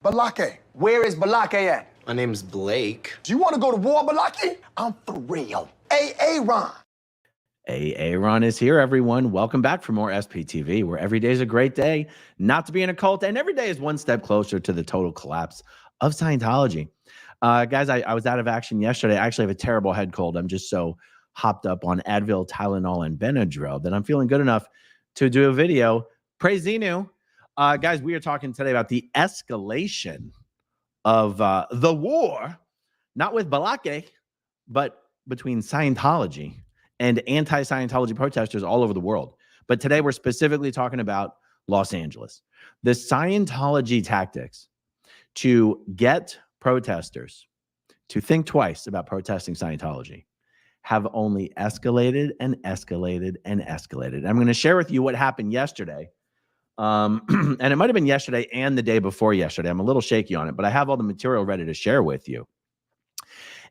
Balake. Where is Balake at? My name's Blake. Do you want to go to war, Balake? I'm for real. Aaron. Aaron is here, everyone. Welcome back for more SPTV, where every day is a great day not to be in a cult, and every day is one step closer to the total collapse of Scientology. Guys, I was out of action yesterday. I actually have a terrible head cold. I'm just so hopped up on Advil, Tylenol, and Benadryl that I'm feeling good enough to do a video. Praise Xenu. Guys, we are talking today about the escalation of the war, not with Balake, but between Scientology and anti-Scientology protesters all over the world. But today we're specifically talking about Los Angeles. The Scientology tactics to get protesters to think twice about protesting Scientology have only escalated and escalated and escalated. I'm going to share with you what happened yesterday. And it might have been yesterday and the day before yesterday. I'm a little shaky on it, but I have all the material ready to share with you.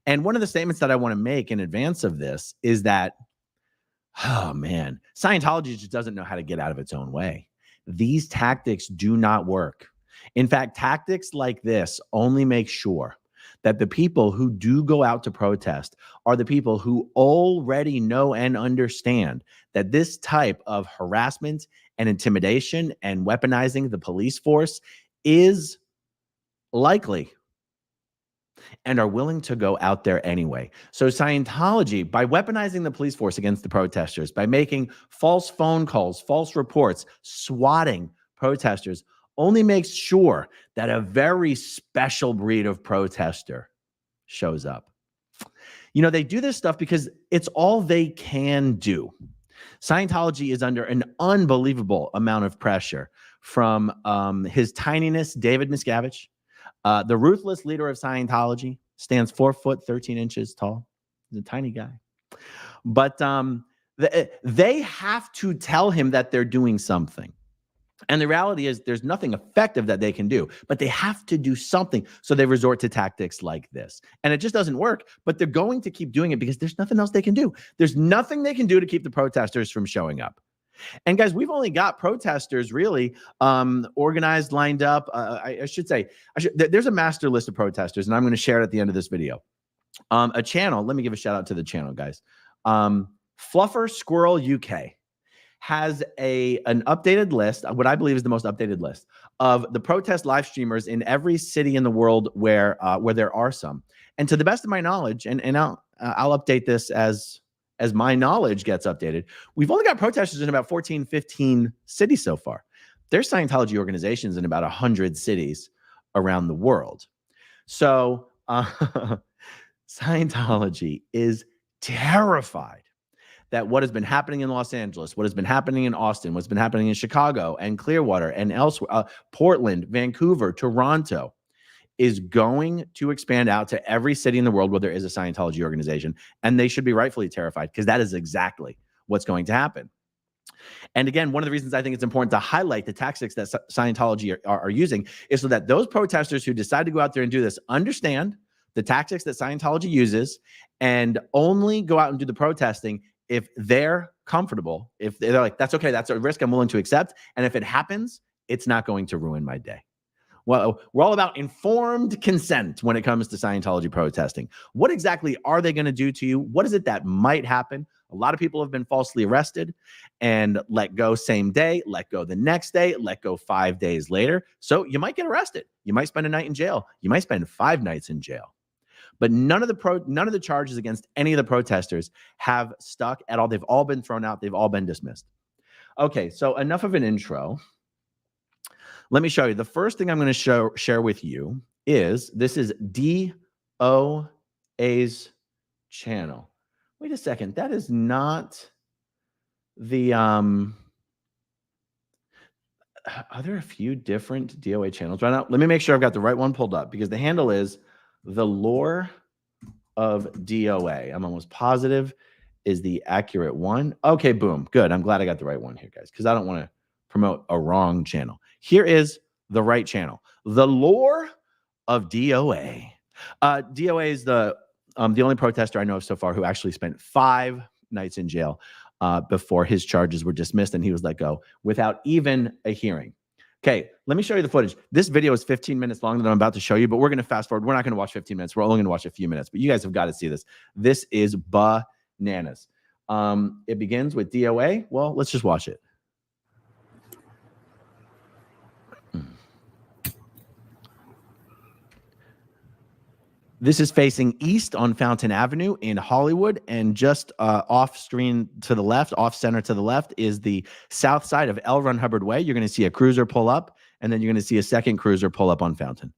And one of the statements that I want to make in advance of this is that, oh man, Scientology just doesn't know how to get out of its own way. These tactics do not work. In fact, tactics like this only make sure that the people who do go out to protest are the people who already know and understand that this type of harassment and intimidation and weaponizing the police force is likely, and are willing to go out there anyway. So Scientology, by weaponizing the police force against the protesters, by making false phone calls, false reports, swatting protesters, only makes sure that a very special breed of protester shows up. You know, they do this stuff because it's all they can do. Scientology is under an unbelievable amount of pressure from his tininess, David Miscavige. The ruthless leader of Scientology stands 4 foot 13 inches tall. He's a tiny guy. But they have to tell him that they're doing something. And the reality is there's nothing effective that they can do, but they have to do something. So they resort to tactics like this. And it just doesn't work, but they're going to keep doing it because there's nothing else they can do. There's nothing they can do to keep the protesters from showing up. And guys, we've only got protesters really organized, lined up. I should say, there's a master list of protesters, and I'm going to share it at the end of this video. A channel, let me give a shout out to the channel, guys. Fluffer Squirrel UK has an updated list, what I believe is the most updated list of the protest live streamers in every city in the world where there are some. And to the best of my knowledge, and I'll update this as my knowledge gets updated, we've only got protesters in about 14, 15 cities so far. There's Scientology organizations in about 100 cities around the world. So Scientology is terrified that what has been happening in Los Angeles, what has been happening in Austin, what's been happening in Chicago and Clearwater and elsewhere, Portland, Vancouver, Toronto, is going to expand out to every city in the world where there is a Scientology organization. And they should be rightfully terrified because that is exactly what's going to happen. And again, one of the reasons I think it's important to highlight the tactics that Scientology are using is so that those protesters who decide to go out there and do this understand the tactics that Scientology uses and only go out and do the protesting if they're comfortable, if they're like, that's okay, that's a risk I'm willing to accept. And if it happens, it's not going to ruin my day. Well, we're all about informed consent when it comes to Scientology protesting. What exactly are they going to do to you? What is it that might happen? A lot of people have been falsely arrested and let go same day, let go the next day, let go 5 days later. So you might get arrested. You might spend a night in jail. You might spend 5 nights in jail. But none of the charges against any of the protesters have stuck at all. They've all been thrown out. They've all been dismissed. Okay, so enough of an intro. Let me show you. The first thing I'm going to share with you is this is DOA's channel. Wait a second. That is not the are there a few different DOA channels right now? Let me make sure I've got the right one pulled up because the handle is The Lore of DOA. I'm almost positive is the accurate one. Okay, boom. Good. I'm glad I got the right one here, guys, because I don't want to promote a wrong channel. Here is the right channel. The Lore of DOA. DOA is the only protester I know of so far who actually spent 5 nights in jail before his charges were dismissed and he was let go without even a hearing. Okay, let me show you the footage. This video is 15 minutes long that I'm about to show you, but we're going to fast forward. We're not going to watch 15 minutes. We're only going to watch a few minutes, but you guys have got to see this. This is bananas. It begins with DOA. Well, let's just watch it. This is facing east on Fountain Avenue in Hollywood, and just off screen to the left, off center to the left, is the south side of L. Ron Hubbard Way. You're going to see a cruiser pull up, and then you're going to see a second cruiser pull up on Fountain.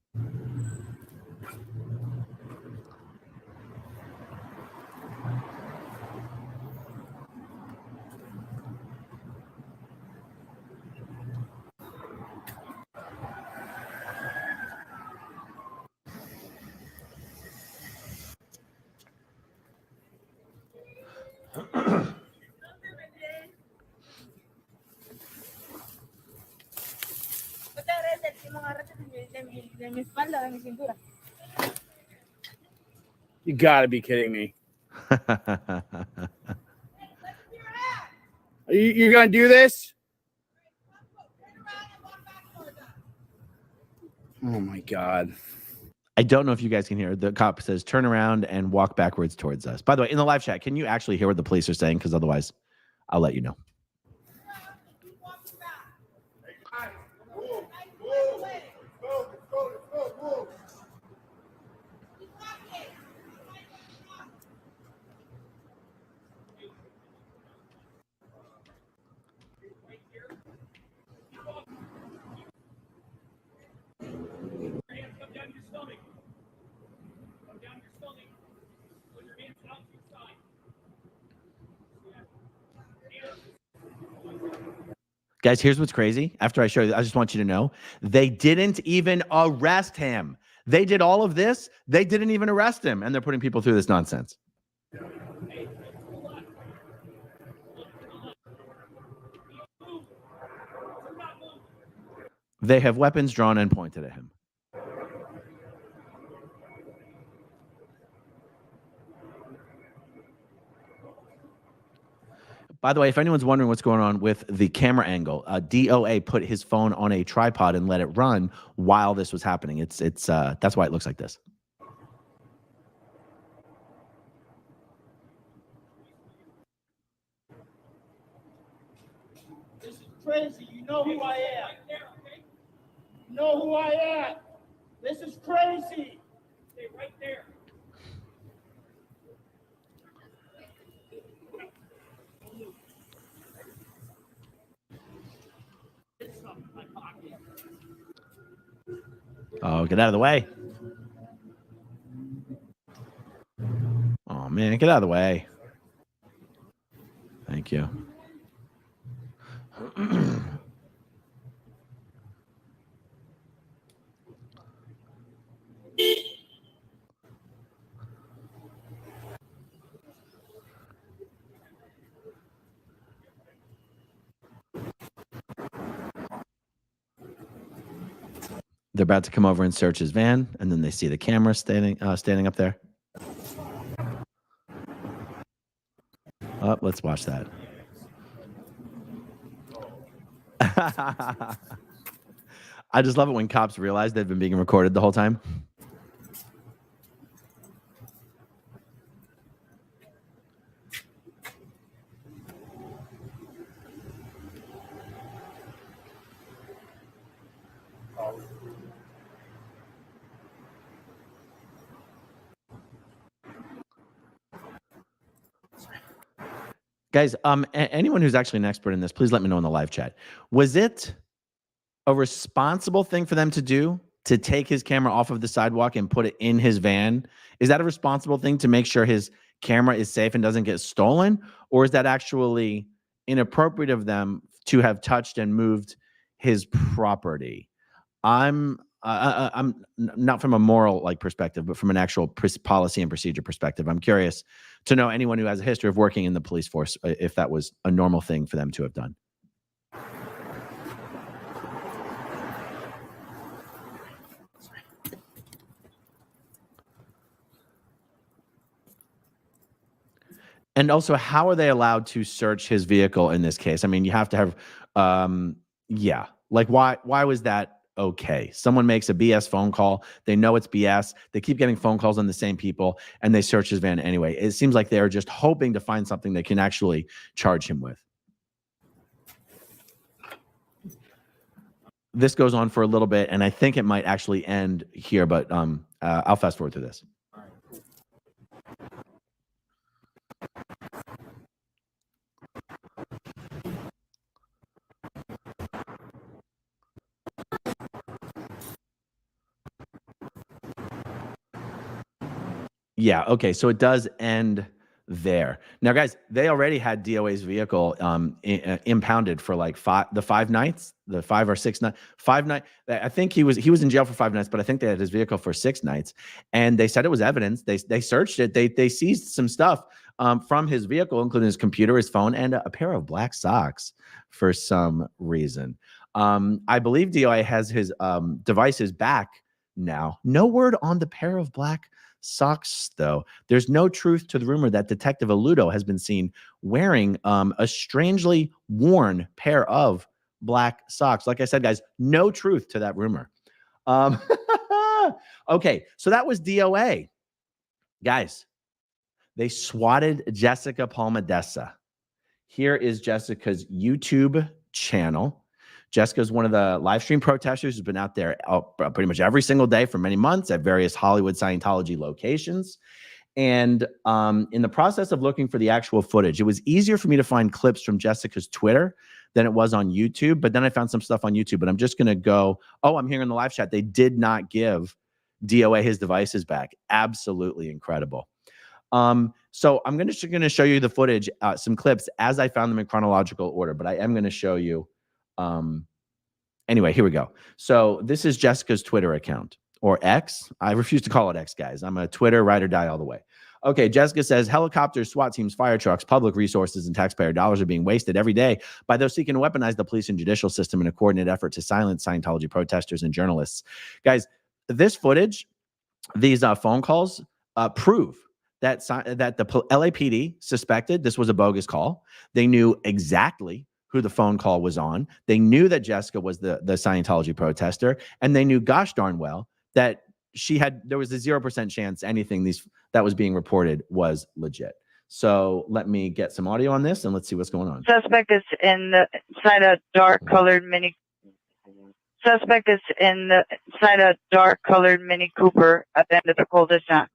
You gotta be kidding me. You're gonna do this? Oh my God. I don't know if you guys can hear. The cop says, turn around and walk backwards towards us. By the way, in the live chat, can you actually hear what the police are saying? Because otherwise, I'll let you know. Guys, here's what's crazy. After I show you, I just want you to know, they didn't even arrest him. They did all of this. They didn't even arrest him, and they're putting people through this nonsense. They have weapons drawn and pointed at him. By the way, if anyone's wondering what's going on with the camera angle, DOA put his phone on a tripod and let it run while this was happening. That's why it looks like this. This is crazy. You know who I am. You know who I am. This is crazy. Stay right there. Oh, get out of the way. Oh, man, get out of the way. Thank you. They're about to come over and search his van, and then they see the camera standing up there. Oh, let's watch that. I just love it when cops realize they've been being recorded the whole time. Guys, anyone who's actually an expert in this, please let me know in the live chat. Was it a responsible thing for them to do to take his camera off of the sidewalk and put it in his van? Is that a responsible thing to make sure his camera is safe and doesn't get stolen? Or is that actually inappropriate of them to have touched and moved his property? I'm not from a moral perspective, but from an actual policy and procedure perspective. I'm curious to know anyone who has a history of working in the police force, if that was a normal thing for them to have done. And also, how are they allowed to search his vehicle in this case? I mean, you have to have, yeah. Like, why was that okay? Someone makes a BS phone call. They know it's BS. They keep getting phone calls on the same people, and they search his van anyway. It seems like they're just hoping to find something they can actually charge him with. This goes on for a little bit, and I think it might actually end here, but I'll fast forward through this. Yeah, okay, so it does end there. Now, guys, they already had DOA's vehicle impounded for like 5 nights, the 5 or 6 nights, 5 nights. I think he was in jail for 5 nights, but I think they had his vehicle for 6 nights, and they said it was evidence. They searched it. They seized some stuff from his vehicle, including his computer, his phone, and a pair of black socks for some reason. I believe DOA has his devices back now. No word on the pair of black socks, though. There's no truth to the rumor that Detective Aludo has been seen wearing a strangely worn pair of black socks. Like I said, guys, no truth to that rumor. Okay, so that was DOA. Guys, they swatted Jessica Palmadessa. Here is Jessica's YouTube channel. Jessica's one of the live stream protesters who's been out there pretty much every single day for many months at various Hollywood Scientology locations. And in the process of looking for the actual footage, it was easier for me to find clips from Jessica's Twitter than it was on YouTube. But then I found some stuff on YouTube. But I'm just going to go, I'm here in the live chat. They did not give DOA his devices back. Absolutely incredible. So I'm going to show you the footage, some clips as I found them in chronological order. But I am going to show you. Anyway, here we go. So this is Jessica's Twitter account, or X. I refuse to call it X, guys. I'm a Twitter ride or die all the way. Okay, Jessica says, helicopters, SWAT teams, fire trucks, public resources, and taxpayer dollars are being wasted every day by those seeking to weaponize the police and judicial system in a coordinated effort to silence Scientology protesters and journalists. Guys, this footage, these phone calls prove that the LAPD suspected this was a bogus call. They knew exactly who the phone call was on. They knew that Jessica was the Scientology protester, and they knew gosh darn well that there was a 0% chance anything that was being reported was legit. So let me get some audio on this and let's see what's going on. Suspect is inside a dark colored Mini. Suspect is inside a dark colored Mini Cooper at the end of the cul-de-sac.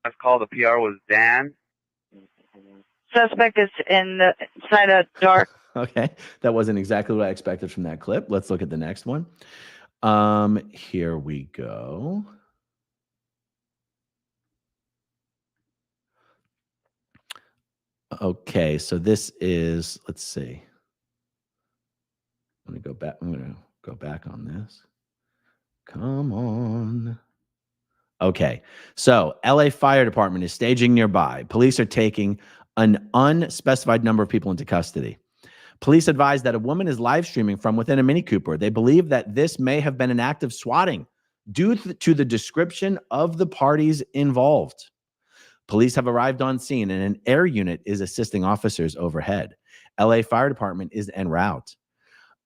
Last call, the PR was Dan. Suspect is inside a dark. Okay, that wasn't exactly what I expected from that clip. Let's look at the next one. Here we go. Okay, so this is, let's see. I'm gonna go back on this. Come on. Okay, so LA Fire Department is staging nearby. Police are taking an unspecified number of people into custody. Police advise that a woman is live streaming from within a Mini Cooper. They believe that this may have been an act of swatting due to the description of the parties involved. Police have arrived on scene and an air unit is assisting officers overhead. LA Fire Department is en route.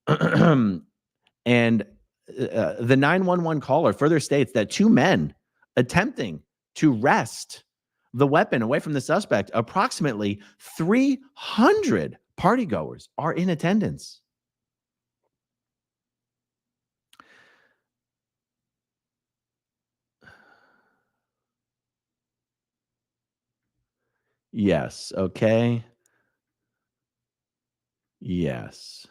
And the 911 caller further states that 2 men attempting to wrest the weapon away from the suspect, approximately 300 partygoers are in attendance. Yes, okay. Yes.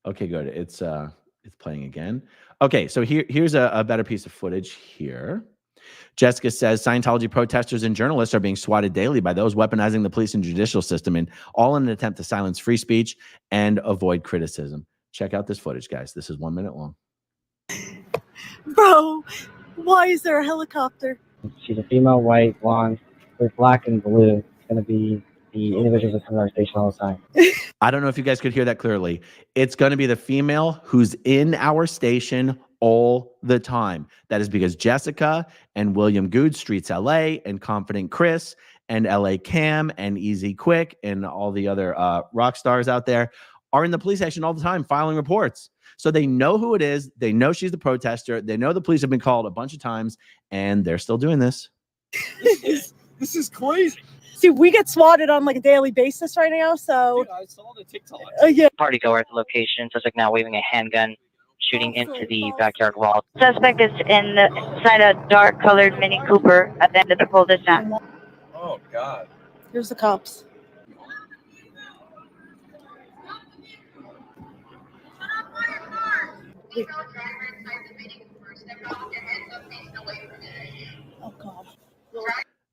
Okay, good. It's playing again. Okay, so here's a better piece of footage here. Jessica says Scientology protesters and journalists are being swatted daily by those weaponizing the police and judicial system, and all in an attempt to silence free speech and avoid criticism. Check out this footage, guys. This is 1 minute long. Bro, why is there a helicopter? She's a female, white, blonde, with black and blue. It's going to be the individuals that come to our station all the time. I don't know if you guys could hear that clearly. It's going to be the female who's in our station all the time. That is because Jessica and William Good, Streets LA, and Confident Chris, and LA Cam and Easy Quick and all the other rock stars out there are in the police station all the time filing reports. So they know who it is. They know she's the protester. They know the police have been called a bunch of times, and they're still doing this. This is crazy. See, we get swatted on like a daily basis right now, so. Dude, I saw the TikTok. Yeah. Party goer at the location. Suspect now waving a handgun, shooting into the backyard wall. Suspect is inside a dark colored Mini Cooper at the end of the full distance. Oh, God. Here's the cops. Oh, God.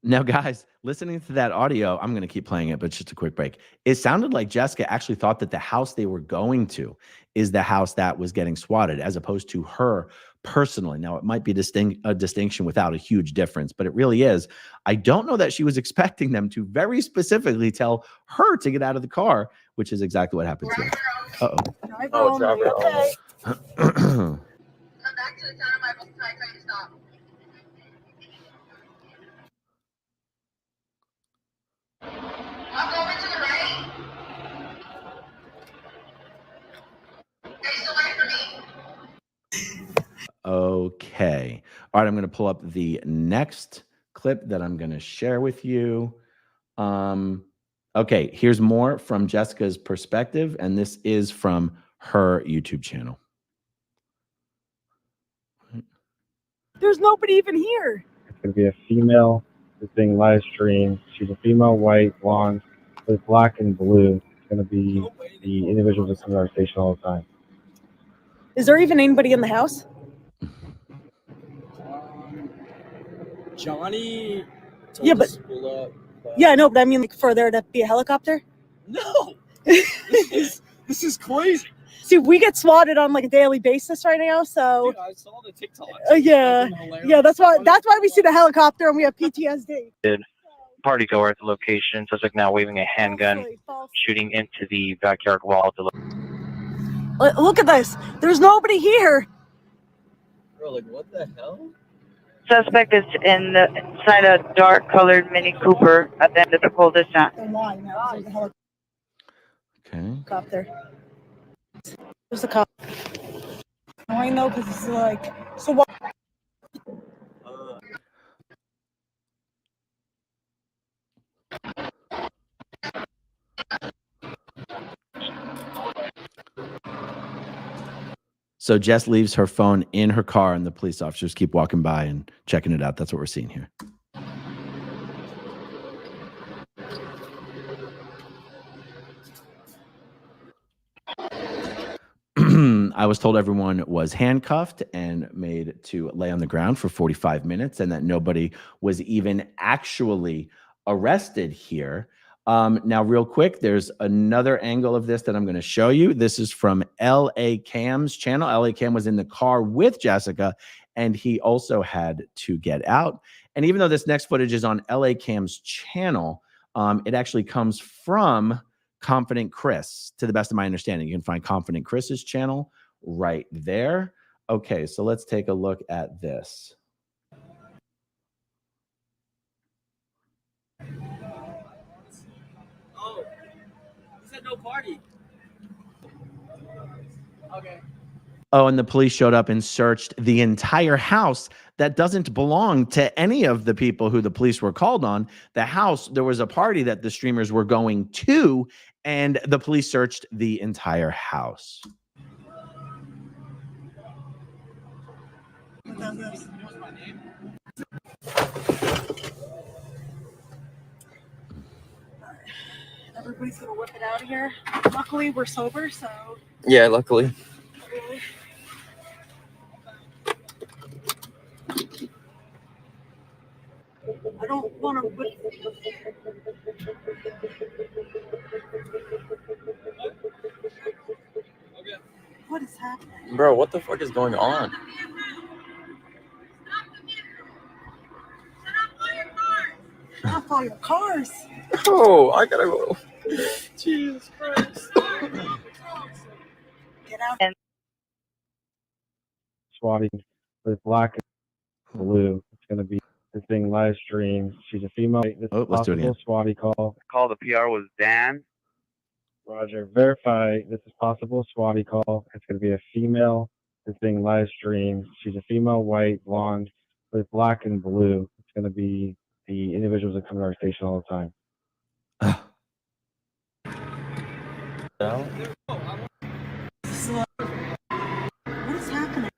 Now, guys, listening to that audio, I'm going to keep playing it, but just a quick break. It sounded like Jessica actually thought that the house they were going to is the house that was getting swatted, as opposed to her personally. Now, it might be a distinction without a huge difference, but it really is. I don't know that she was expecting them to very specifically tell her to get out of the car, which is exactly what happened here. Uh-oh. Oh, driver. Okay. Come back to the town of my bus try to stop. Walk over to the right. Are you still waiting for me? Okay. All right, I'm going to pull up the next clip that I'm going to share with you. Okay, here's more from Jessica's perspective, and this is from her YouTube channel. There's nobody even here. It's going to be a female that's being live streamed. She's a female, white, blonde, with black and blue. It's going to be the individual that's in our station all the time. Is there even anybody in the house? Johnny told Yeah, us but- to pull up. Yeah, I know, but I mean, like, for there to be a helicopter? No. This is crazy. See, we get swatted on like a daily basis right now, so. Dude, I saw the TikTok. Yeah. Yeah, that's why we see the helicopter and we have PTSD. Party goer at the location. Suspect now waving a handgun, shooting into the backyard wall. Look at this. There's nobody here. Bro, like, what the hell? Suspect is inside a dark colored Mini Cooper at the end of the full distance. And why? Now, there's a Okay. helicopter. There's a cop. I know, because it's like, so what? So Jess leaves her phone in her car, and the police officers keep walking by and checking it out. That's what we're seeing here. I was told everyone was handcuffed and made to lay on the ground for 45 minutes and that nobody was even actually arrested here. Now, real quick, there's another angle of this that I'm going to show you. This is from LA Cam's channel. LA Cam was in the car with Jessica, and he also had to get out. And even though this next footage is on LA Cam's channel, it actually comes from Confident Chris, to the best of my understanding. You can find Confident Chris's channel right there. Okay, so let's take a look at this. Oh, he said no party. Okay. Oh, and the police showed up and searched the entire house that doesn't belong to any of the people who the police were called on. The house, there was a party that the streamers were going to, and the police searched the entire house. Everybody's gonna whip it out of here. Luckily, we're sober, so. Yeah, luckily. I don't want to whip. What is happening? Bro, what the fuck is going on? Off all your cars. Oh, I gotta go. Jesus Christ. Get out. Swatting with black and blue. It's going to be is being live streamed. She's a female. This is let's do it again. possible SWAT call. Call the PR was Dan. Roger. Verify. This is possible SWAT call. It's going to be a female. It's being live streamed. She's a female, white, blonde, with black and blue. It's going to be the individuals that come to our station all the time. What is happening?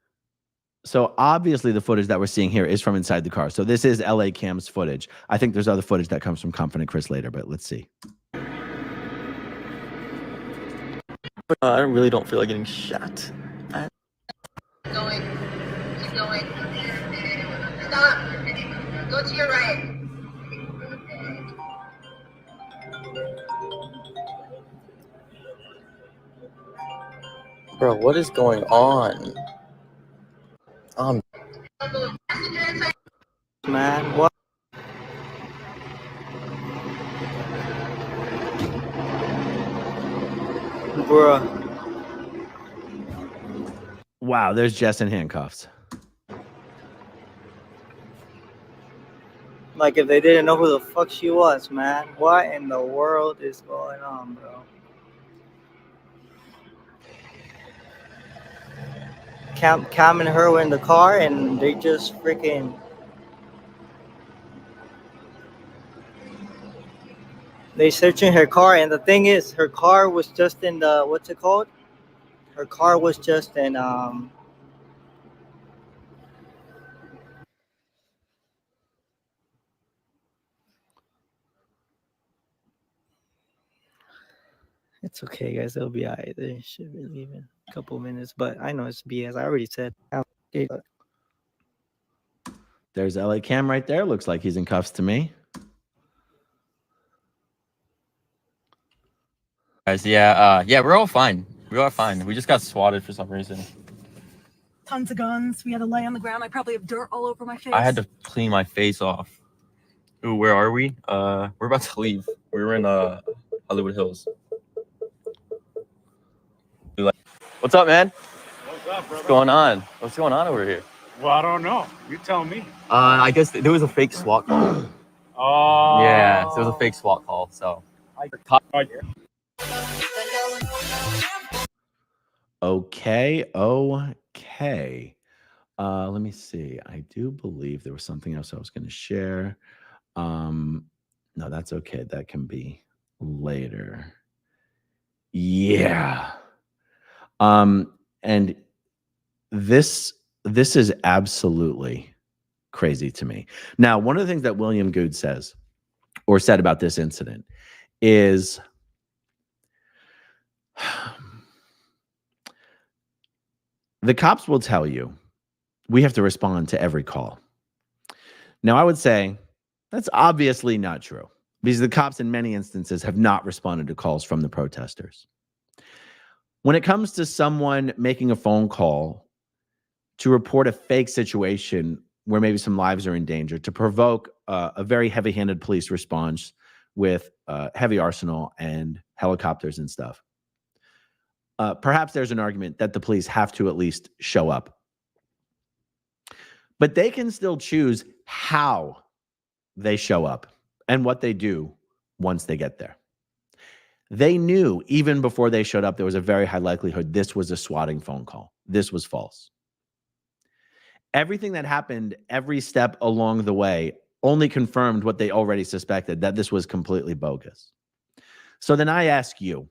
So obviously the footage that we're seeing here is from inside the car. So this is LA Cam's footage. I think there's other footage that comes from Confident Chris later, but let's see. I really don't feel like getting shot. Keep going. Keep going. Stop. Go to your right. Bro, what is going on? Man, what? Bruh. Wow, there's Jess in handcuffs. Like if they didn't know who the fuck she was, man. What in the world is going on, bro? Cam and her were in the car and they just freaking... They searching her car, and the thing is, her car was just in the... What's it called? Her car was just in... It's okay, guys. They'll be alright. They should be leaving a couple minutes, but I know it's BS. I already said. There's LA Cam right there. Looks like he's in cuffs to me. Guys, yeah, we're all fine. We are fine. We just got swatted for some reason. Tons of guns. We had to lay on the ground. I probably have dirt all over my face. I had to clean my face off. Ooh, where are we? We're about to leave. We were in Hollywood Hills. What's up, man? What's up, brother? What's going on? What's going on over here? Well, I don't know. You tell me. I guess there was a fake SWAT call. Oh. Yeah, there was a fake SWAT call. So. Okay. Let me see. I do believe there was something else I was going to share. No, that's okay. That can be later. Yeah. And this is absolutely crazy to me. Now, one of the things that William Good says or said about this incident is the cops will tell you we have to respond to every call. Now, I would say that's obviously not true because the cops in many instances have not responded to calls from the protesters. When it comes to someone making a phone call to report a fake situation where maybe some lives are in danger, to provoke a very heavy-handed police response with heavy arsenal and helicopters and stuff, perhaps there's an argument that the police have to at least show up. But they can still choose how they show up and what they do once they get there. They knew even before they showed up, there was a very high likelihood this was a swatting phone call. This was false. Everything that happened every step along the way only confirmed what they already suspected, that this was completely bogus. So then I ask you,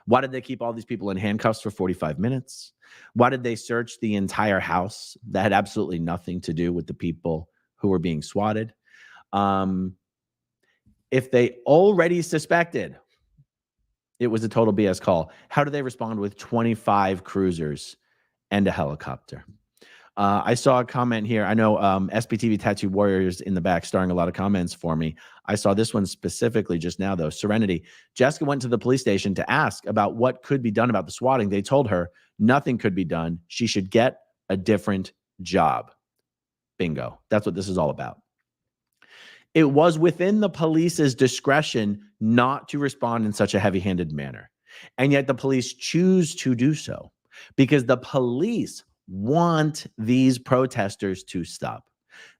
why did they keep all these people in handcuffs for 45 minutes? Why did they search the entire house that had absolutely nothing to do with the people who were being swatted? If they already suspected it was a total BS call, how do they respond with 25 cruisers and a helicopter? I saw a comment here. I know SPTV Tattoo Warriors in the back starring a lot of comments for me. I saw this one specifically just now, though. Serenity. Jessica went to the police station to ask about what could be done about the swatting. They told her nothing could be done. She should get a different job. Bingo. That's what this is all about. It was within the police's discretion not to respond in such a heavy-handed manner. And yet the police choose to do so because the police want these protesters to stop.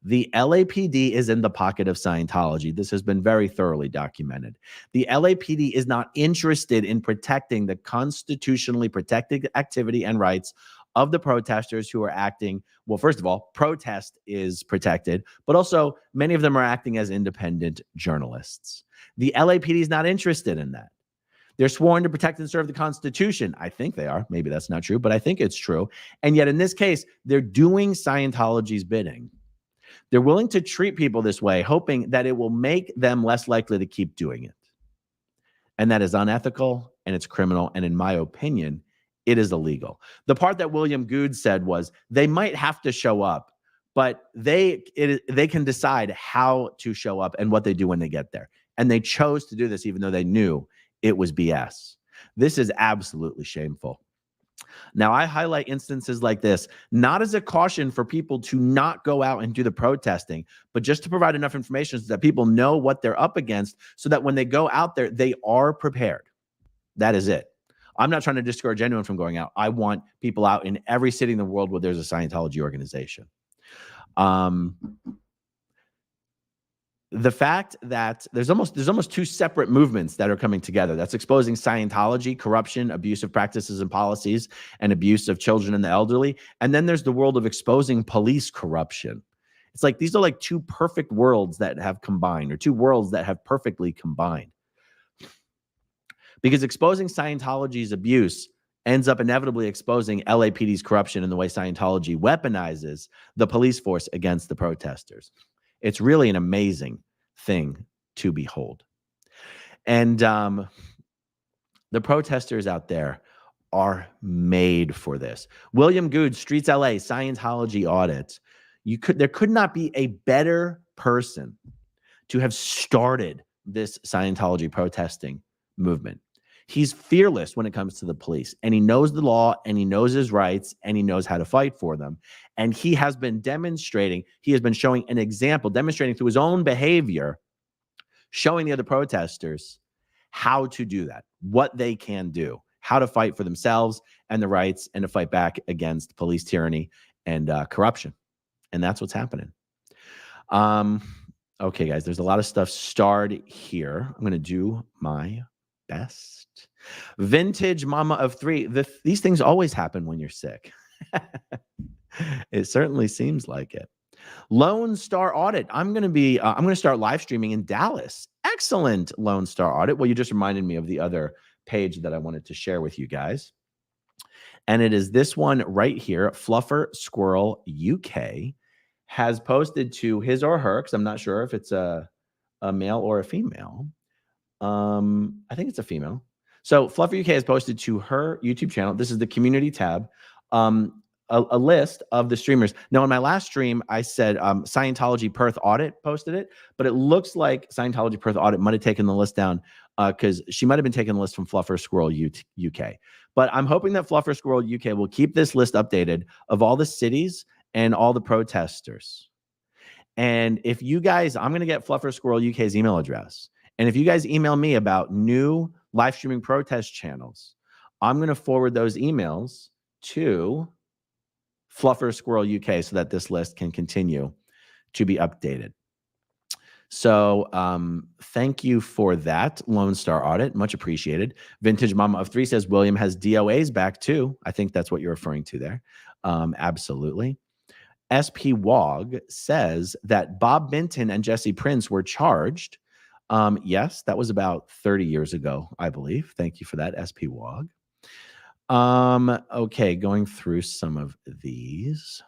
The LAPD is in the pocket of Scientology. This has been very thoroughly documented. The LAPD is not interested in protecting the constitutionally protected activity and rights of the protesters who are acting. Well, first of all, protest is protected, but also many of them are acting as independent journalists. The LAPD is not interested in that. They're sworn to protect and serve the Constitution. I think they are. Maybe that's not true, but I think it's true. And yet in this case, they're doing Scientology's bidding. They're willing to treat people this way, hoping that it will make them less likely to keep doing it. And that is unethical and it's criminal. And in my opinion, it is illegal. The part that William Good said was they might have to show up, but they can decide how to show up and what they do when they get there. And they chose to do this even though they knew it was BS. This is absolutely shameful. Now, I highlight instances like this, not as a caution for people to not go out and do the protesting, but just to provide enough information so that people know what they're up against so that when they go out there, they are prepared. That is it. I'm not trying to discourage anyone from going out. I want people out in every city in the world where there's a Scientology organization. The fact that there's almost two separate movements that are coming together. That's exposing Scientology, corruption, abusive practices and policies, and abuse of children and the elderly. And then there's the world of exposing police corruption. It's like these are like two perfect worlds that have combined, or two worlds that have perfectly combined. Because exposing Scientology's abuse ends up inevitably exposing LAPD's corruption in the way Scientology weaponizes the police force against the protesters. It's really an amazing thing to behold. And the protesters out there are made for this. William Good, Streets LA, Scientology audits. There could not be a better person to have started this Scientology protesting movement. He's fearless when it comes to the police, and he knows the law, and he knows his rights, and he knows how to fight for them. And he has been demonstrating, he has been showing an example, demonstrating through his own behavior, showing the other protesters how to do that, what they can do, how to fight for themselves and the rights, and to fight back against police tyranny and corruption. And that's what's happening. Okay, guys, there's a lot of stuff starred here. I'm going to do my best. Vintage mama of three. These things always happen when you're sick. It certainly seems like it. Lone Star Audit. I'm going to start live streaming in Dallas. Excellent, Lone Star Audit. Well, you just reminded me of the other page that I wanted to share with you guys. And it is this one right here. Fluffer Squirrel UK has posted to his or her, because I'm not sure if it's a male or a female. I think it's a female. So Fluffer UK has posted to her YouTube channel. This is the community tab. A list of the streamers. Now, in my last stream, I said Scientology Perth Audit posted it, but it looks like Scientology Perth Audit might have taken the list down because she might have been taking the list from Fluffer Squirrel UK. But I'm hoping that Fluffer Squirrel UK will keep this list updated of all the cities and all the protesters. And if you guys, I'm going to get Fluffer Squirrel UK's email address. And if you guys email me about new live streaming protest channels, I'm going to forward those emails to Fluffer Squirrel UK so that this list can continue to be updated. So thank you for that, Lone Star Audit. Much appreciated. Vintage Mama of Three says William has DOAs back too. I think that's what you're referring to there. Absolutely. SP Wog says that Bob Minton and Jesse Prince were charged. Yes, that was about 30 years ago, I believe. Thank you for that, SP Wog. Okay, going through some of these.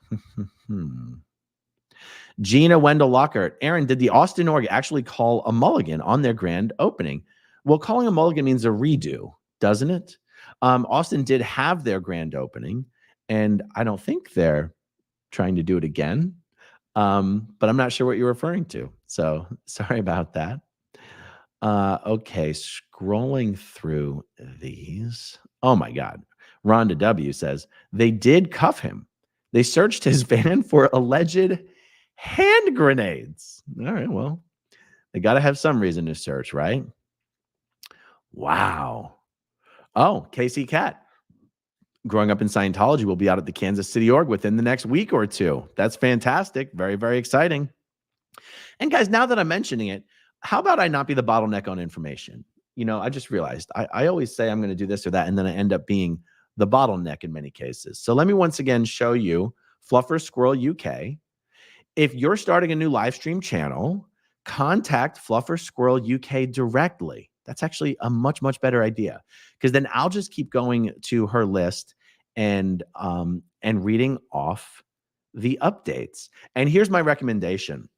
Gina Wendell Lockhart. Aaron, did the Austin Org actually call a mulligan on their grand opening? Well, calling a mulligan means a redo, doesn't it? Austin did have their grand opening, and I don't think they're trying to do it again. But I'm not sure what you're referring to. So sorry about that. Okay, scrolling through these. Oh my God. Rhonda W says, they did cuff him. They searched his van for alleged hand grenades. All right, well, they got to have some reason to search, right? Wow. Oh, Casey Cat. growing up in Scientology will be out at the Kansas City org within the next week or two. That's fantastic. Very, very exciting. And guys, now that I'm mentioning it, how about I not be the bottleneck on information? You know, I just realized I always say I'm going to do this or that, and then I end up being the bottleneck in many cases. So let me once again show you Fluffer Squirrel UK. If you're starting a new live stream channel, contact Fluffer Squirrel UK directly. That's actually a much, much better idea, because then I'll just keep going to her list and reading off the updates. And here's my recommendation.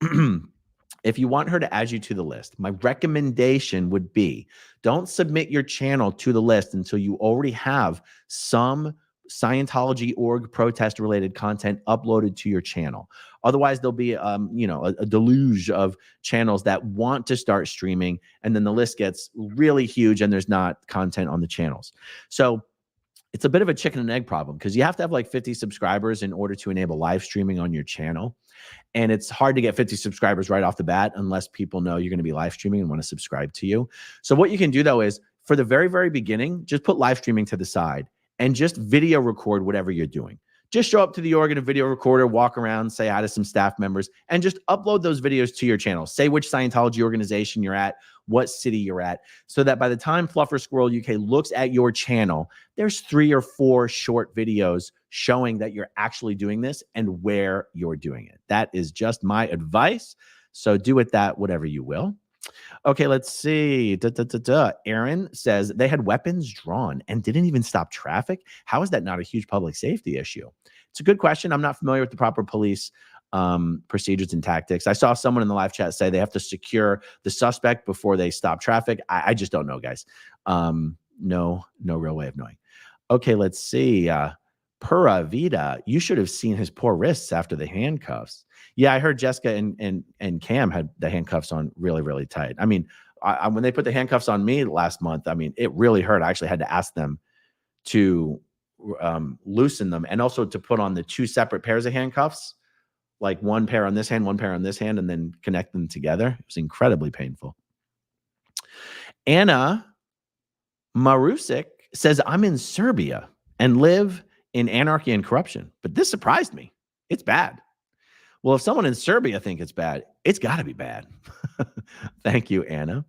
If you want her to add you to the list, my recommendation would be don't submit your channel to the list until you already have some Scientology org protest related content uploaded to your channel. Otherwise, there'll be a deluge of channels that want to start streaming, and then the list gets really huge and there's not content on the channels. So it's a bit of a chicken and egg problem, because you have to have like 50 subscribers in order to enable live streaming on your channel. And it's hard to get 50 subscribers right off the bat unless people know you're going to be live streaming and want to subscribe to you. So what you can do though is, for the very, very beginning, just put live streaming to the side and just video record whatever you're doing. Just show up to the org in a video recorder, walk around, say hi to some staff members, and just upload those videos to your channel. Say which Scientology organization you're at, what city you're at, so that by the time Fluffer Squirrel UK looks at your channel, there's 3 or 4 short videos showing that you're actually doing this and where you're doing it. That is just my advice. So do with that whatever you will. Okay, let's see. Aaron says they had weapons drawn and didn't even stop traffic. How is that not a huge public safety issue? It's a good question. I'm not familiar with the proper police procedures and tactics. I saw someone in the live chat say they have to secure the suspect before they stop traffic. I just don't know, guys. No real way of knowing. Okay, let's see. Pura Vida, you should have seen his poor wrists after the handcuffs. Yeah, I heard Jessica and Cam had the handcuffs on really, really tight. I mean, when they put the handcuffs on me last month, I mean, it really hurt. I actually had to ask them to loosen them, and also to put on the 2 separate pairs of handcuffs, like 1 pair on this hand, 1 pair on this hand, and then connect them together. It was incredibly painful. Anna Marusic says, I'm in Serbia and live in anarchy and corruption, but this surprised me. It's bad. Well, if someone in Serbia think it's bad, it's got to be bad. Thank you, Anna.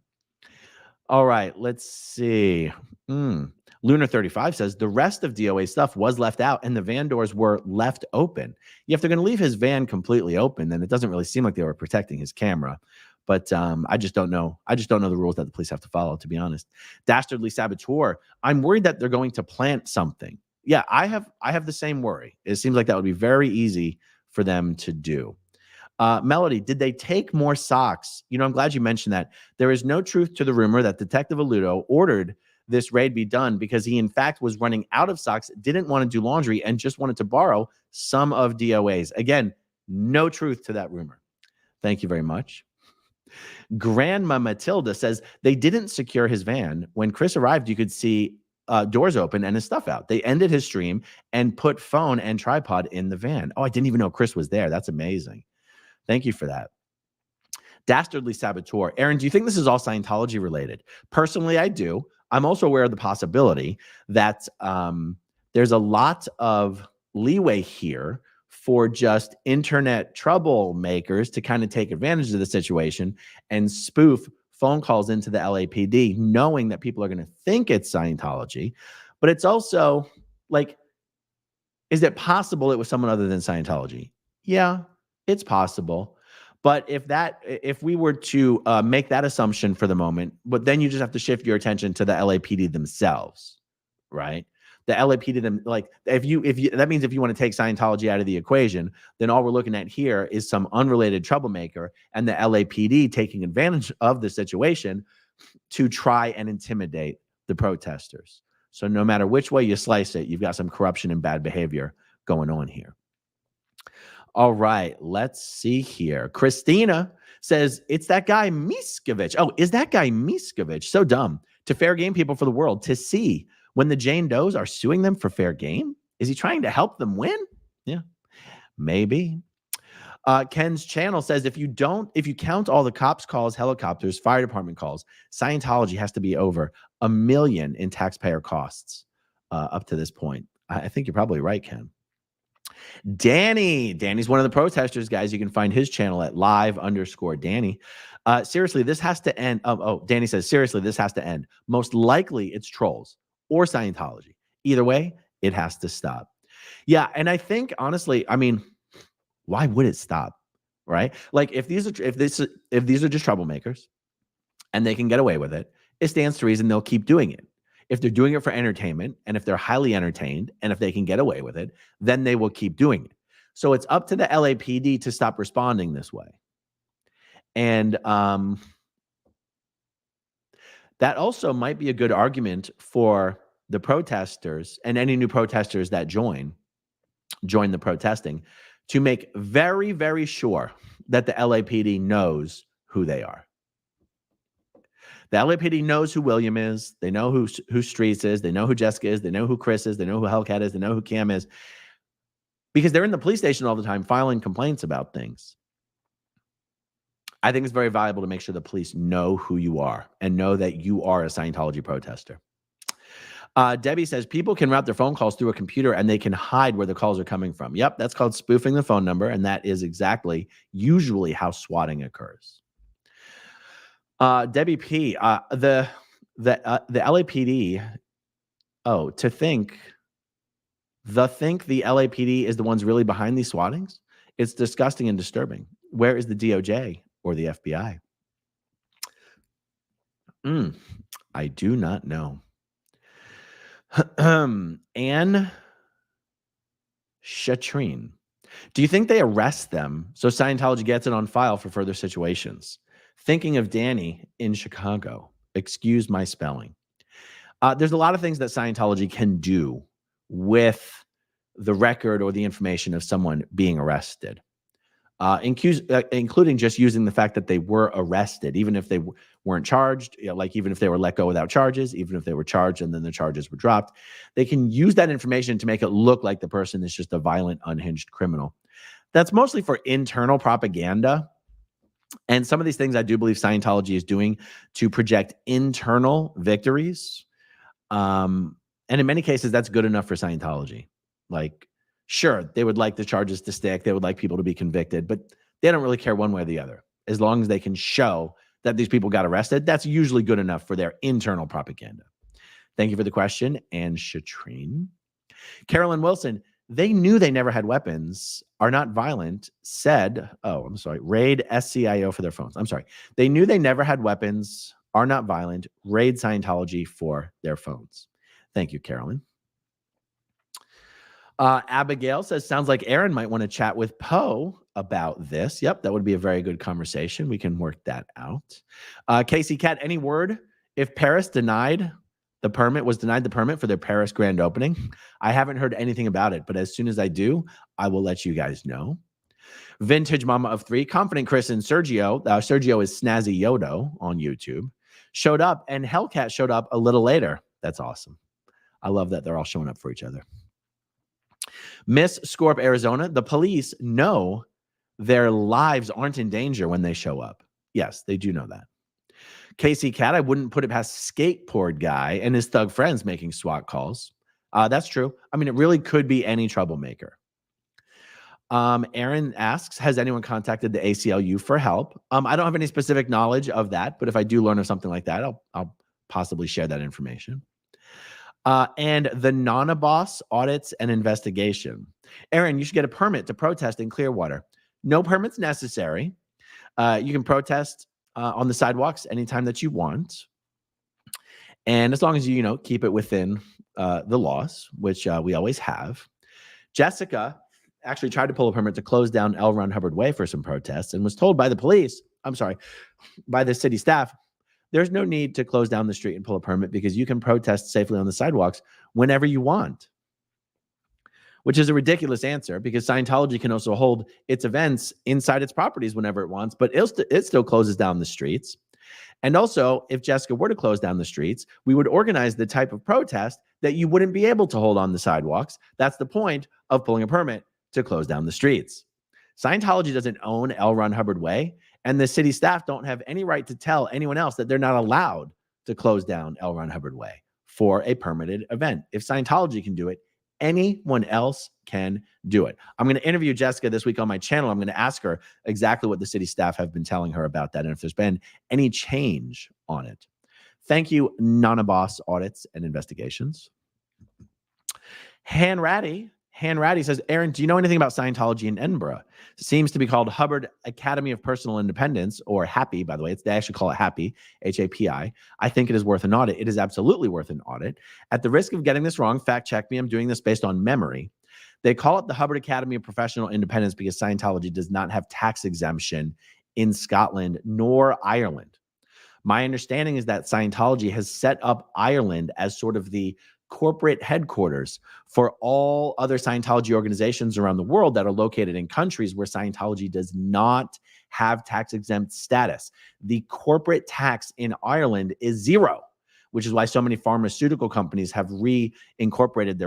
All right, let's see. Lunar 35 says the rest of DOA stuff was left out and the van doors were left open. Yeah, if they're going to leave his van completely open, then it doesn't really seem like they were protecting his camera. But I just don't know. I just don't know the rules that the police have to follow, to be honest. Dastardly Saboteur, I'm worried that they're going to plant something. Yeah, I have the same worry. It seems like that would be very easy for them to do. Melody, did they take more socks? You know, I'm glad you mentioned that. There is no truth to the rumor that Detective Aludo ordered this raid be done because he, in fact, was running out of socks, didn't want to do laundry, and just wanted to borrow some of DOA's. Again, no truth to that rumor. Thank you very much. Grandma Matilda says they didn't secure his van. When Chris arrived, you could see doors open and his stuff out. They ended his stream and put phone and tripod in the van. Oh, I didn't even know Chris was there. That's amazing. Thank you for that. Dastardly Saboteur. Aaron, do you think this is all Scientology related? Personally, I do. I'm also aware of the possibility that there's a lot of leeway here for just internet troublemakers to kind of take advantage of the situation and spoof phone calls into the LAPD, knowing that people are going to think it's Scientology. But it's also like, is it possible it was someone other than Scientology? Yeah, it's possible. But if we were to make that assumption for the moment, but then you just have to shift your attention to the LAPD themselves, right? The LAPD, them, like if you that means if you want to take Scientology out of the equation, then all we're looking at here is some unrelated troublemaker and the LAPD taking advantage of the situation to try and intimidate the protesters. So no matter which way you slice it, you've got some corruption and bad behavior going on here. All right, let's see here. Christina says, it's that guy Miskovich. Oh, is that guy Miskovich so dumb to fair game people for the world to see when the Jane Does are suing them for fair game? Is he trying to help them win? Yeah, maybe. Ken's channel says, if you count all the cops calls, helicopters, fire department calls, Scientology has to be over $1 million in taxpayer costs up to this point. I think you're probably right, Ken. Danny's one of the protesters, guys. You can find his channel at live_Danny. Seriously, this has to end. Danny says, seriously, this has to end. Most likely it's trolls or Scientology. Either way, it has to stop. Yeah, and I think honestly, I mean, why would it stop? Right? Like if these are just troublemakers and they can get away with it, it stands to reason they'll keep doing it. If they're doing it for entertainment, and if they're highly entertained, and if they can get away with it, then they will keep doing it. So it's up to the LAPD to stop responding this way. And that also might be a good argument for the protesters and any new protesters that join the protesting, to make very, very sure that the LAPD knows who they are. The LAPD knows who William is. They know who Streets is. They know who Jessica is. They know who Chris is. They know who Hellcat is. They know who Cam is. Because they're in the police station all the time filing complaints about things. I think it's very valuable to make sure the police know who you are and know that you are a Scientology protester. Debbie says, people can route their phone calls through a computer and they can hide where the calls are coming from. Yep, that's called spoofing the phone number. And that is exactly usually how swatting occurs. Debbie P, the LAPD, to think the LAPD is the ones really behind these swattings. It's disgusting and disturbing. Where is the DOJ or the FBI? I do not know. Anne Chatrine, do you think they arrest them so Scientology gets it on file for further situations? Thinking of Danny in Chicago. Excuse my spelling. There's a lot of things that Scientology can do with the record or the information of someone being arrested, including just using the fact that they were arrested, even if they weren't charged, like even if they were let go without charges, even if they were charged and then the charges were dropped. They can use that information to make it look like the person is just a violent, unhinged criminal. That's mostly for internal propaganda. And some of these things I do believe Scientology is doing to project internal victories. And in many cases, that's good enough for Scientology. Like, sure, they would like the charges to stick. They would like people to be convicted, but they don't really care one way or the other. As long as they can show that these people got arrested, that's usually good enough for their internal propaganda. Thank you for the question, Anne Chatrine. Carolyn Wilson, they knew they never had weapons, are not violent, said, raid SCIO for their phones. I'm sorry. They knew they never had weapons, are not violent, raid Scientology for their phones. Thank you, Carolyn. Abigail says, sounds like Aaron might want to chat with Poe about this. Yep, that would be a very good conversation. We can work that out. Casey Cat, any word if Paris was denied the permit for their Paris grand opening? I haven't heard anything about it, but as soon as I do, I will let you guys know. Vintage Mama of 3, Confident Chris and Sergio, Sergio is Snazzy Yodo on YouTube, showed up, and Hellcat showed up a little later. That's awesome. I love that they're all showing up for each other. Miss Scorp, Arizona, the police know their lives aren't in danger when they show up. Yes, they do know that. Casey Cat, I wouldn't put it past Skateboard Guy and his thug friends making SWAT calls. That's true. I mean, it really could be any troublemaker. Aaron asks, has anyone contacted the ACLU for help? I don't have any specific knowledge of that, but if I do learn of something like that, I'll possibly share that information. And the Nanaboss audits and investigation. Aaron, you should get a permit to protest in Clearwater. No permits necessary. You can protest on the sidewalks anytime that you want. And as long as you, keep it within the laws, which we always have. Jessica actually tried to pull a permit to close down L. Ron Hubbard Way for some protests and was told by by the city staff, there's no need to close down the street and pull a permit because you can protest safely on the sidewalks whenever you want. Which is a ridiculous answer because Scientology can also hold its events inside its properties whenever it wants, but it still closes down the streets. And also, if Jessica were to close down the streets, we would organize the type of protest that you wouldn't be able to hold on the sidewalks. That's the point of pulling a permit to close down the streets. Scientology doesn't own L. Ron Hubbard Way, and the city staff don't have any right to tell anyone else that they're not allowed to close down L. Ron Hubbard Way for a permitted event. If Scientology can do it, anyone else can do it. I'm going to interview Jessica this week on my channel. I'm going to ask her exactly what the city staff have been telling her about that and if there's been any change on it. Thank you, Nana Boss Audits and Investigations. Han Ratty says, Aaron, do you know anything about Scientology in Edinburgh? It seems to be called Hubbard Academy of Personal Independence, or HAPI, by the way. They actually call it HAPI, H-A-P-I. I think it is worth an audit. It is absolutely worth an audit. At the risk of getting this wrong, fact check me. I'm doing this based on memory. They call it the Hubbard Academy of Professional Independence because Scientology does not have tax exemption in Scotland nor Ireland. My understanding is that Scientology has set up Ireland as sort of the corporate headquarters for all other Scientology organizations around the world that are located in countries where Scientology does not have tax exempt status. The corporate tax in Ireland is zero, which is why so many pharmaceutical companies have reincorporated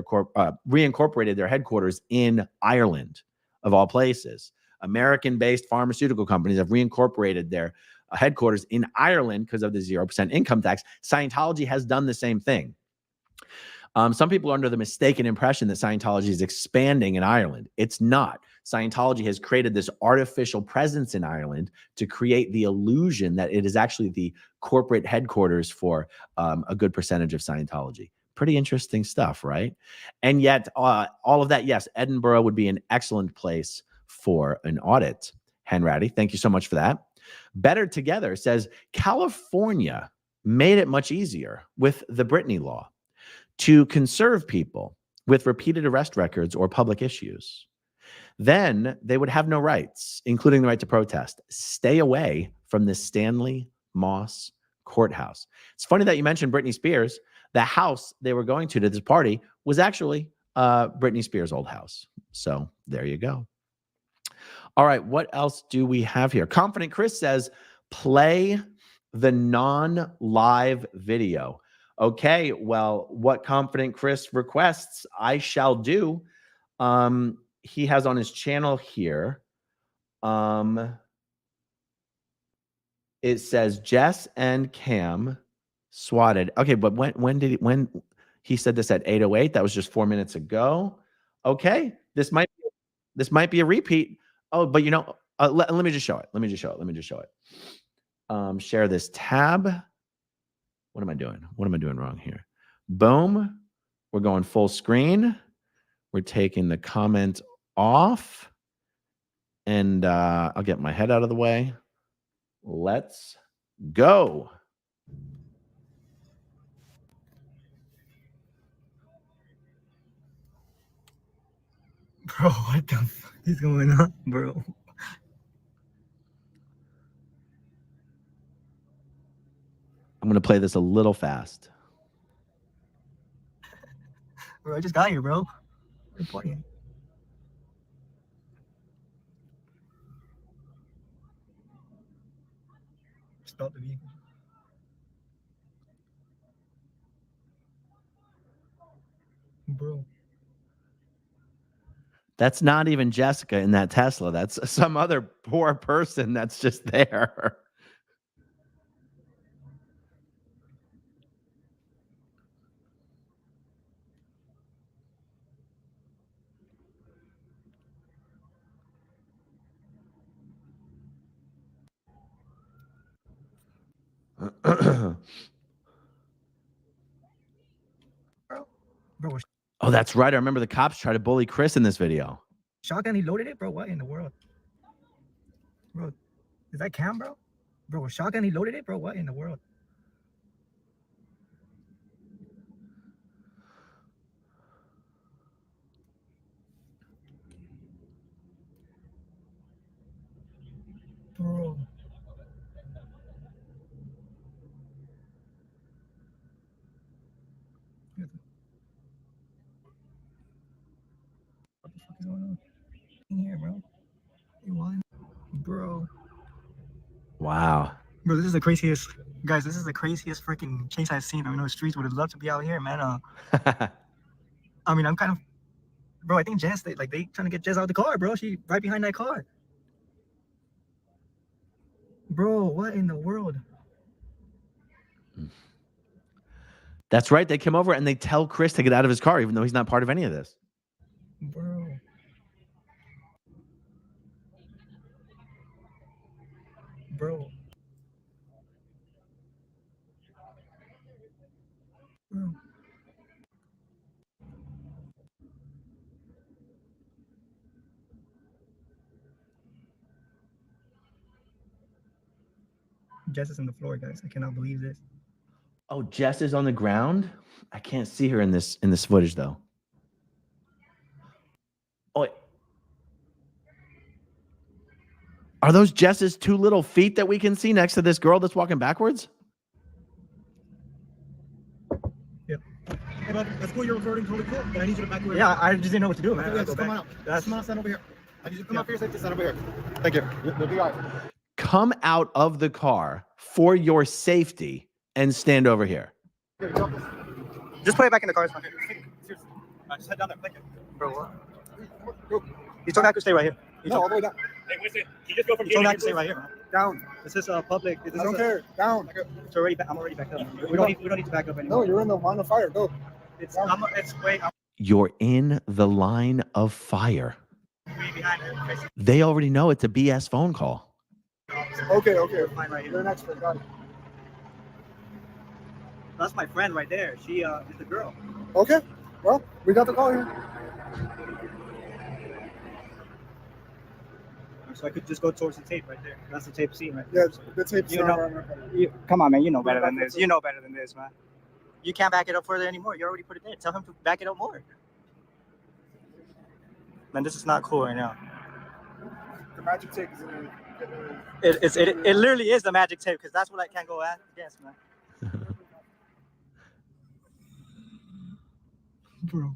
their headquarters in Ireland, of all places. American-based pharmaceutical companies have reincorporated their headquarters in Ireland because of the 0% income tax. Scientology has done the same thing. Some people are under the mistaken impression that Scientology is expanding in Ireland. It's not. Scientology has created this artificial presence in Ireland to create the illusion that it is actually the corporate headquarters for a good percentage of Scientology. Pretty interesting stuff, right? And yet, all of that, yes, Edinburgh would be an excellent place for an audit. Henratty, thank you so much for that. Better Together says, California made it much easier with the Brittany law to conserve people with repeated arrest records or public issues. Then they would have no rights, including the right to protest. Stay away from the Stanley Moss courthouse. It's funny that you mentioned Britney Spears. The house they were going to this party was actually Britney Spears' old house. So there you go. All right, what else do we have here? Confident Chris says, play the non-live video. Okay, well, what Confident Chris requests, I shall do. He has on his channel here. It says Jess and Cam swatted. Okay, but when he said this at 8:08? That was just 4 minutes ago. Okay, this might be a repeat. Oh, but you know, let me just show it. Let me just show it. Share this tab. What am I doing? What am I doing wrong here? Boom. We're going full screen. We're taking the comment off. And I'll get my head out of the way. Let's go. Bro, what the fuck is going on, bro? I'm going to play this a little fast. Bro, I just got here, bro. Reporting. Stop the vehicle. Bro. That's not even Jessica in that Tesla. That's some other poor person that's just there. Bro, Oh, that's right. I remember the cops tried to bully Chris in this video. shotgun, he loaded it, bro. What in the world? Bro, is that Cam, bro? Bro, shotgun, he loaded it, bro. What in the world? Bro. What the fuck is going on in here, bro? You want? Bro. Wow. Bro, this is the craziest, guys. This is the craziest freaking chase I've seen. I know the streets would have loved to be out here, man. I mean, I'm kind of, bro. I think Jess, they trying to get Jess out of the car, bro. She right behind that car. Bro, what in the world? That's right. They come over and they tell Chris to get out of his car, even though he's not part of any of this. Bro. Bro. Bro. Jess is on the floor, guys. I cannot believe this. Oh, Jess is on the ground. I can't see her in this footage though. Oh, wait. Are those Jess's two little feet that we can see next to this girl that's walking backwards? Yeah. Hey, bud, that's cool. You're recording. Totally cool. But I need you to back away. Yeah, I just didn't know what to do, man. Yeah, just come on out. That's... Come on, stand over here. I need you to come out for your safety. Stand over here. Thank you. You'll be all right. Come out of the car for your safety and stand over here. Just put it back in the car. It's fine. Seriously. Just head down there. Thank you. Bro, what? You told me I could stay right here. No, all the way down. Hey, listen, you just go from You told me I could stay right here, man. Down. This is public. I don't care. Down. It's already. I'm already backed up. We don't need to back up anymore. No, you're in the line of fire. Go. It's. Wait. You're in the line of fire. Way behind it. They already know it's a BS phone call. Okay. Fine, right here. You're an expert. Got it. That's my friend right there. She is the girl. Okay. Well, we got the call here. So I could just go towards the tape right there. That's the tape scene right there. Yeah, the tape's You know, come on, man. You know better than this. You know better than this, man. You can't back it up further anymore. You already put it there. Tell him to back it up more. Man, this is not cool right now. The magic tape is in It literally is the magic tape because that's what I can't go at. Yes, man. Bro.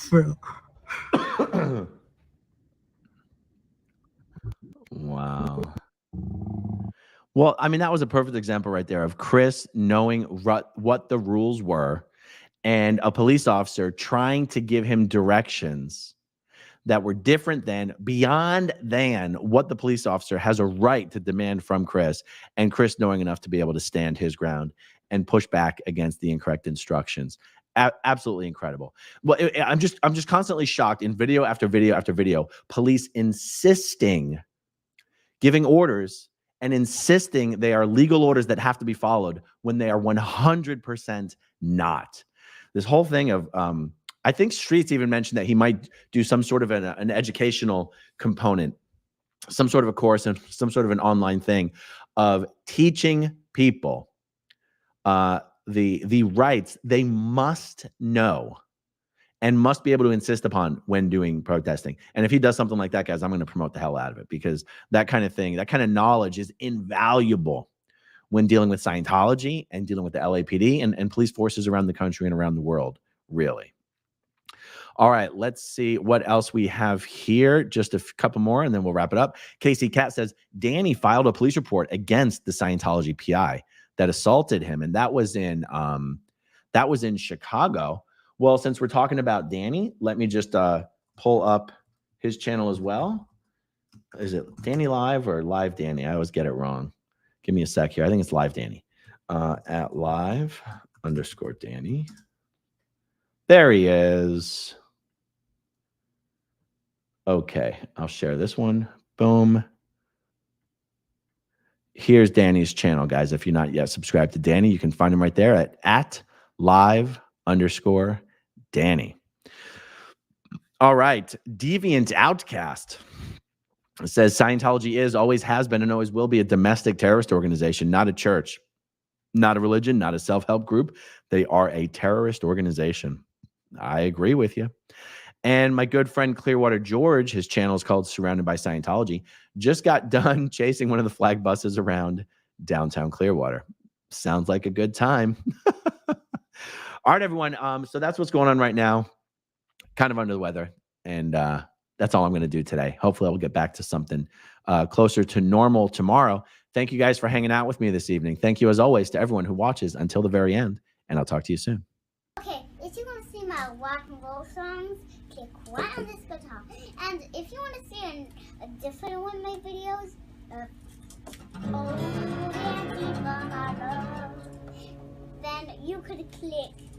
Bro. Wow. Well, I mean, that was a perfect example right there of Chris knowing what the rules were and a police officer trying to give him directions that were different than, beyond than what the police officer has a right to demand from Chris, and Chris knowing enough to be able to stand his ground and push back against the incorrect instructions. Absolutely incredible. Well, I'm just constantly shocked in video after video after video, police insisting, giving orders and insisting they are legal orders that have to be followed when they are 100% not. This whole thing of, I think Streets even mentioned that he might do some sort of an educational component, some sort of a course and some sort of an online thing of teaching people the rights they must know and must be able to insist upon when doing protesting. And if he does something like that, guys, I'm going to promote the hell out of it, because that kind of thing, that kind of knowledge is invaluable when dealing with Scientology and dealing with the LAPD and police forces around the country and around the world, really. All right, let's see what else we have here. Just a couple more and then we'll wrap it up. Casey Cat says, Danny filed a police report against the Scientology PI that assaulted him. And that was in Chicago. Well, since we're talking about Danny, let me just pull up his channel as well. Is it Danny Live or Live Danny? I always get it wrong. Give me a sec here. I think it's Live Danny. At live_Danny. There he is. Okay, I'll share this one. Boom. Here's Danny's channel, guys. If you're not yet subscribed to Danny, you can find him right there at live_Danny. All right. Deviant Outcast says Scientology is, always has been, and always will be a domestic terrorist organization, not a church, not a religion, not a self-help group. They are a terrorist organization. I agree with you. And my good friend Clearwater George, his channel is called Surrounded by Scientology, just got done chasing one of the flag buses around downtown Clearwater. Sounds like a good time. All right, everyone. So that's what's going on right now. Kind of under the weather. And that's all I'm going to do today. Hopefully I'll get back to something closer to normal tomorrow. Thank you guys for hanging out with me this evening. Thank you, as always, to everyone who watches until the very end. And I'll talk to you soon. Okay, if you want to see my rock and roll songs, click right on this guitar. And if you want to see a different one of my videos, click.